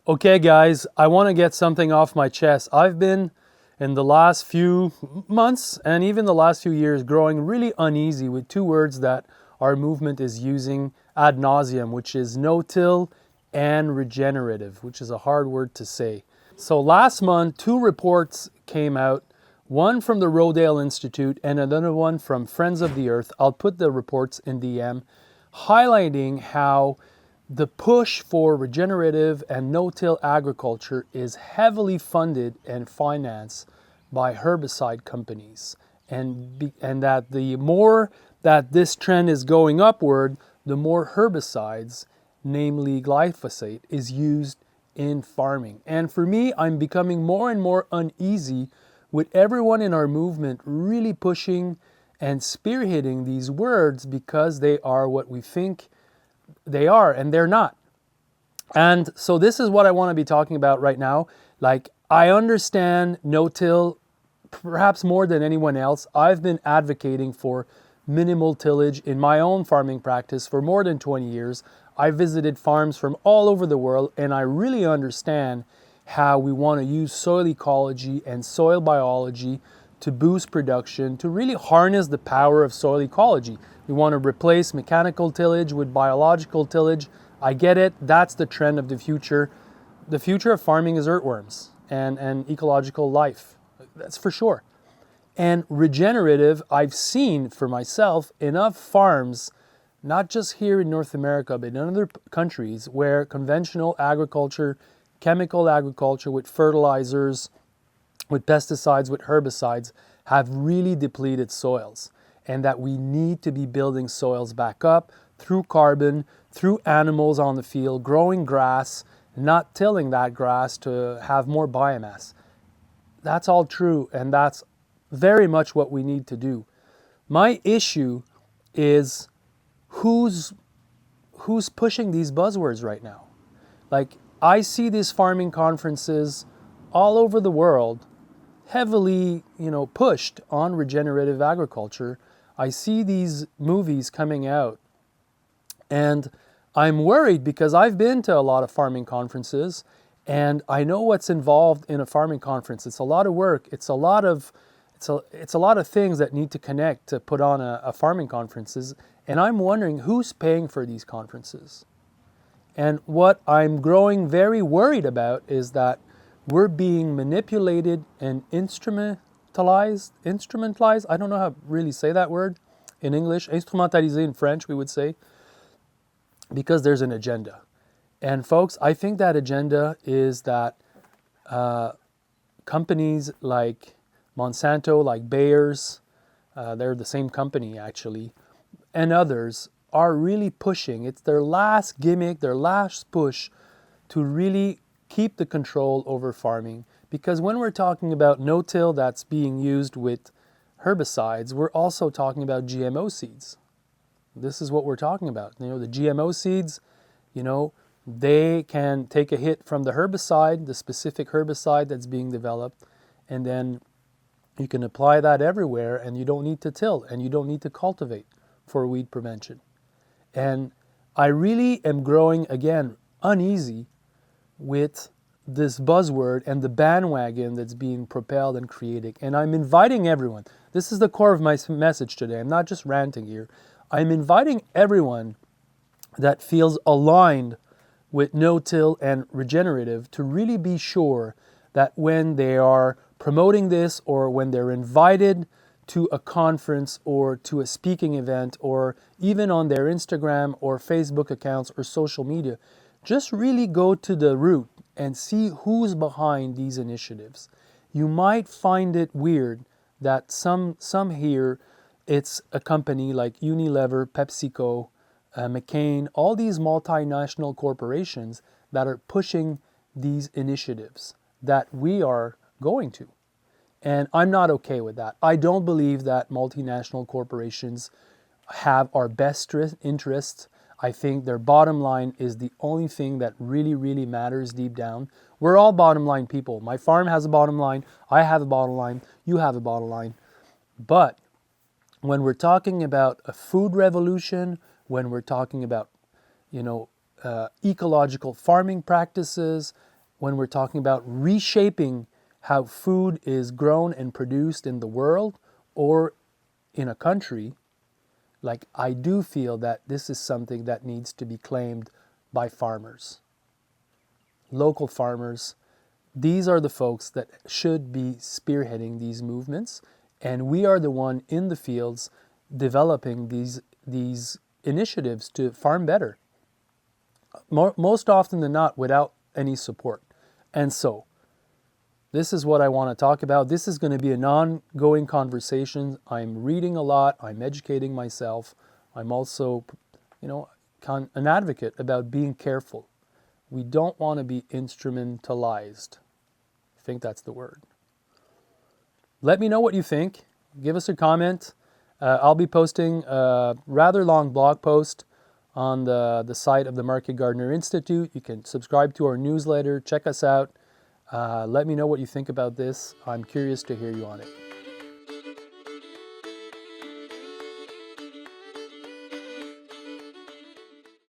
Okay, guys, I want to get something off my chest. I've been, in the last few months and even the last few years, growing really uneasy with two words that our movement is using ad nauseum, which is no-till and regenerative, which is a hard word to say. So last month, two reports came out, one from the Rodale Institute and another one from Friends of the Earth. I'll put the reports in DM, highlighting how the push for regenerative and no-till agriculture is heavily funded and financed by herbicide companies. And that the more that this trend is going upward, the more herbicides, namely glyphosate, is used in farming. And for me, I'm becoming more and more uneasy with everyone in our movement really pushing and spearheading these words because they are what we think they are, and they're not. And so this is what I want to be talking about right now. Like, I understand no-till perhaps more than anyone else. I've been advocating for minimal tillage in my own farming practice for more than 20 years. I visited farms from all over the world, and I really understand how we want to use soil ecology and soil biology to boost production, to really harness the power of soil ecology. We want to replace mechanical tillage with biological tillage. I get it. That's the trend of the future. The future of farming is earthworms and ecological life. That's for sure. And regenerative, I've seen for myself enough farms, not just here in North America, but in other countries, where conventional agriculture, chemical agriculture with fertilizers, with pesticides, with herbicides, have really depleted soils, and that we need to be building soils back up through carbon, through animals on the field, growing grass, not tilling that grass to have more biomass. That's all true, and that's very much what we need to do. My issue is who's pushing these buzzwords right now. Like, I see these farming conferences all over the world heavily, pushed on regenerative agriculture. I see these movies coming out, and I'm worried because I've been to a lot of farming conferences, and I know what's involved in a farming conference. It's a lot of work. It's a lot of things that need to connect to put on a farming conferences. And I'm wondering who's paying for these conferences. And what I'm growing very worried about is that we're being manipulated and instrumentalized. I don't know how to really say that word in English. Instrumentalisé in French, we would say, because there's an agenda. And folks, I think that agenda is that companies like Monsanto, like Bayer's, they're the same company actually, and others are really pushing. It's their last gimmick, their last push to really keep the control over farming. Because when we're talking about no-till that's being used with herbicides, we're also talking about GMO seeds. This is what we're talking about. The GMO seeds, they can take a hit from the herbicide, the specific herbicide that's being developed, and then you can apply that everywhere, and you don't need to till, and you don't need to cultivate for weed prevention. And I really am growing, again, uneasy with this buzzword and the bandwagon that's being propelled and created. And I'm inviting everyone. This is the core of my message today. I'm not just ranting here. I'm inviting everyone that feels aligned with no-till and regenerative to really be sure that when they are promoting this, or when they're invited to a conference or to a speaking event, or even on their Instagram or Facebook accounts or social media, just really go to the root and see who's behind these initiatives. You might find it weird that some here, it's a company like Unilever, PepsiCo, McCain, all these multinational corporations that are pushing these initiatives that we are going to. And I'm not okay with that. I don't believe that multinational corporations have our best interests. I think their bottom line is the only thing that really, really matters deep down. We're all bottom line people. My farm has a bottom line. I have a bottom line. You have a bottom line. But when we're talking about a food revolution, when we're talking about, ecological farming practices, when we're talking about reshaping how food is grown and produced in the world or in a country, like I do feel that this is something that needs to be claimed by farmers, local farmers. These are the folks that should be spearheading these movements, and we are the one in the fields developing these initiatives to farm better, most often than not without any support. And so this is what I want to talk about. This is going to be an ongoing conversation. I'm reading a lot. I'm educating myself. I'm also, an advocate about being careful. We don't want to be instrumentalized. I think that's the word. Let me know what you think. Give us a comment. I'll be posting a rather long blog post on the site of the Market Gardener Institute. You can subscribe to our newsletter. Check us out. Let me know what you think about this. I'm curious to hear you on it.